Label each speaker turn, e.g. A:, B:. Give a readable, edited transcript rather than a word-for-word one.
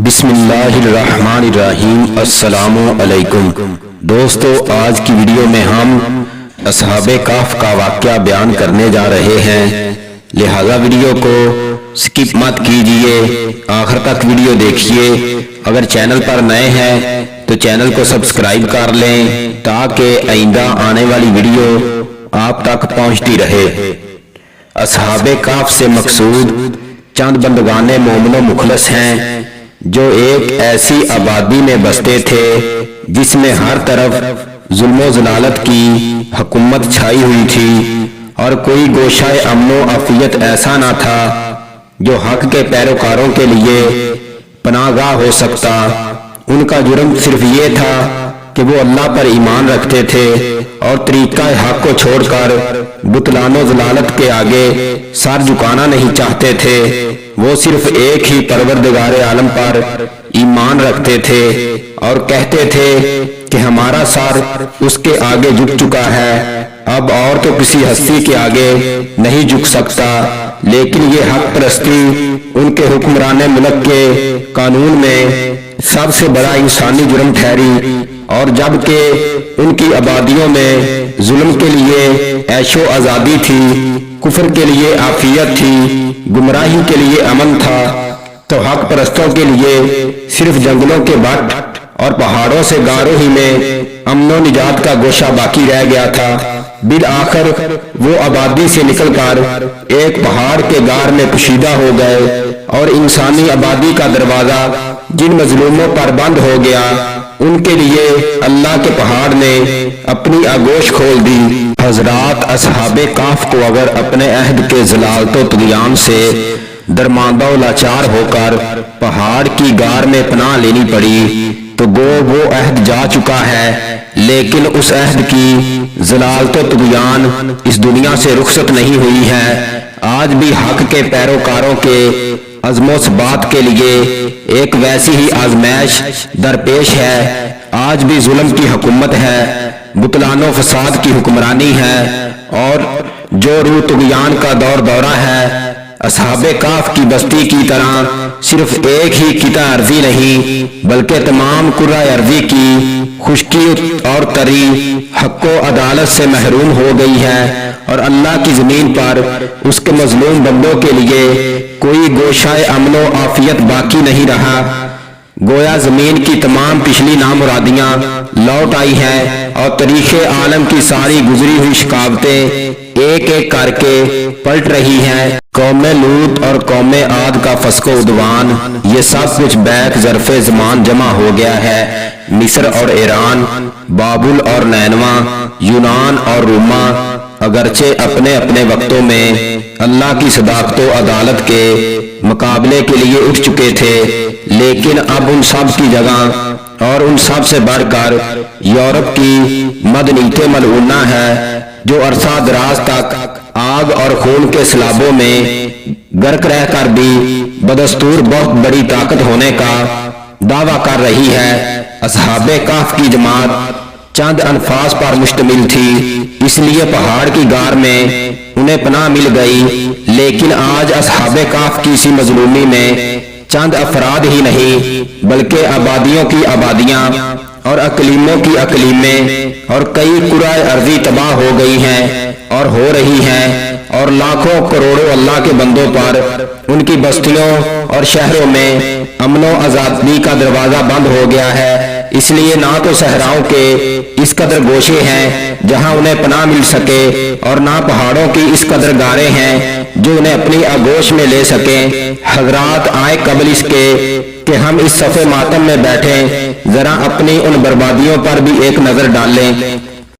A: بسم اللہ الرحمن الرحیم۔ السلام علیکم دوستو، آج کی ویڈیو میں ہم اصحاب کہف کا واقعہ بیان کرنے جا رہے ہیں، لہذا ویڈیو کو سکپ مت کیجیے، آخر تک ویڈیو دیکھیے۔ اگر چینل پر نئے ہیں تو چینل کو سبسکرائب کر لیں تاکہ آئندہ آنے والی ویڈیو آپ تک پہنچتی رہے۔ اصحاب کہف سے مقصود چند بندگان مومن و مخلص ہیں جو ایک ایسی آبادی میں بستے تھے جس میں ہر طرف ظلم و ذلالت کی حکومت چھائی ہوئی تھی، اور کوئی گوشہ امن و عافیت ایسا نہ تھا جو حق کے پیروکاروں کے لیے پناہ گاہ ہو سکتا۔ ان کا جرم صرف یہ تھا کہ وہ اللہ پر ایمان رکھتے تھے اور طریقہ حق کو چھوڑ کر بطلان و ذلالت کے آگے سر جھکانا نہیں چاہتے تھے۔ وہ صرف ایک ہی پروردگار عالم پر ایمان رکھتے تھے اور کہتے تھے کہ ہمارا سر اس کے آگے جھک چکا ہے، اب اور تو کسی ہستی کے آگے نہیں جھک سکتا۔ لیکن یہ حق پرستی ان کے حکمران ملک کے قانون میں سب سے بڑا انسانی جرم ٹھہری، اور جبکہ ان کی آبادیوں میں ظلم کے لیے عیش و آزادی تھی، کفر کے لیے عافیت تھی، گمراہی کے لیے امن تھا، تو حق پرستوں کے لیے صرف جنگلوں کے بٹ اور پہاڑوں سے گاروں ہی میں امن و نجات کا گوشہ باقی رہ گیا تھا۔ بالآخر وہ آبادی سے نکل کر ایک پہاڑ کے غار میں پوشیدہ ہو گئے، اور انسانی آبادی کا دروازہ جن مظلوموں پر بند ہو گیا، ان کے لیے اللہ کے پہاڑ نے اپنی آگوش کھول دی۔ حضرات، اصحاب کہف کو اگر اپنے عہد کے ضلالت و طغیان سے درماندہ و لاچار ہو کر پہاڑ کی غار میں پناہ لینی پڑی تو گو وہ عہد جا چکا ہے، لیکن اس عہد کی ضلالت و طغیان اس دنیا سے رخصت نہیں ہوئی ہے۔ آج بھی حق کے پیروکاروں کے عزم و ثبات کے لیے ایک ویسی ہی آزمائش درپیش ہے۔ آج بھی ظلم کی حکومت ہے، بطلان و فساد کی حکمرانی ہے، اور جو رو طغیان کا دورہ ہے۔ اصحاب کہف کی بستی کی طرح صرف ایک ہی قطع ارضی نہیں بلکہ تمام کرۂ ارضی کی خشکی اور تری حق و عدالت سے محروم ہو گئی ہے، اور اللہ کی زمین پر اس کے مظلوم بندوں کے لیے کوئی گوشہ امن و عافیت باقی نہیں رہا۔ گویا زمین کی تمام پچھلی نامرادیاں لوٹ آئی ہیں، اور تاریخ عالم کی ساری گزری ہوئی شکاوتیں ایک ایک کر کے پلٹ رہی ہیں۔ قوم لوط اور قوم عاد کا فسق و عدوان، یہ سب کچھ بیک ظرف زمان جمع ہو گیا ہے۔ مصر اور ایران، بابل اور نینوا، یونان اور روما اگرچہ اپنے اپنے وقتوں میں اللہ کی صداقت و عدالت کے مقابلے کے لیے اٹھ چکے تھے، لیکن اب ان سب کی جگہ اور ان سب سے بڑھ کر یورپ کی مدنیت ملعونہ ہے، جو عرصہ دراز تک آگ اور خون کے سیلابوں میں غرق رہ کر بھی بدستور بہت بڑی طاقت ہونے کا دعویٰ کر رہی ہے۔ اصحاب کہف کی جماعت چند انفاس پر مشتمل تھی، اس لیے پہاڑ کی غار میں انہیں پناہ مل گئی، لیکن آج اصحاب کہف کی اسی مظلومی میں چند افراد ہی نہیں بلکہ آبادیوں کی آبادیاں اور اقلیموں کی اقلیمیں اور کئی کرۂ ارضی تباہ ہو گئی ہیں اور ہو رہی ہیں، اور لاکھوں کروڑوں اللہ کے بندوں پر ان کی بستیوں اور شہروں میں امن و آزادی کا دروازہ بند ہو گیا ہے۔ اس لیے نہ تو صحراؤں کے اس قدر گوشے ہیں جہاں انہیں پناہ مل سکے، اور نہ پہاڑوں کی اس قدر غاریں ہیں جو انہیں اپنی آگوش میں لے سکیں۔ حضرات، آئے قبل اس کے کہ ہم اس صف ماتم میں بیٹھیں، ذرا اپنی ان بربادیوں پر بھی ایک نظر ڈالیں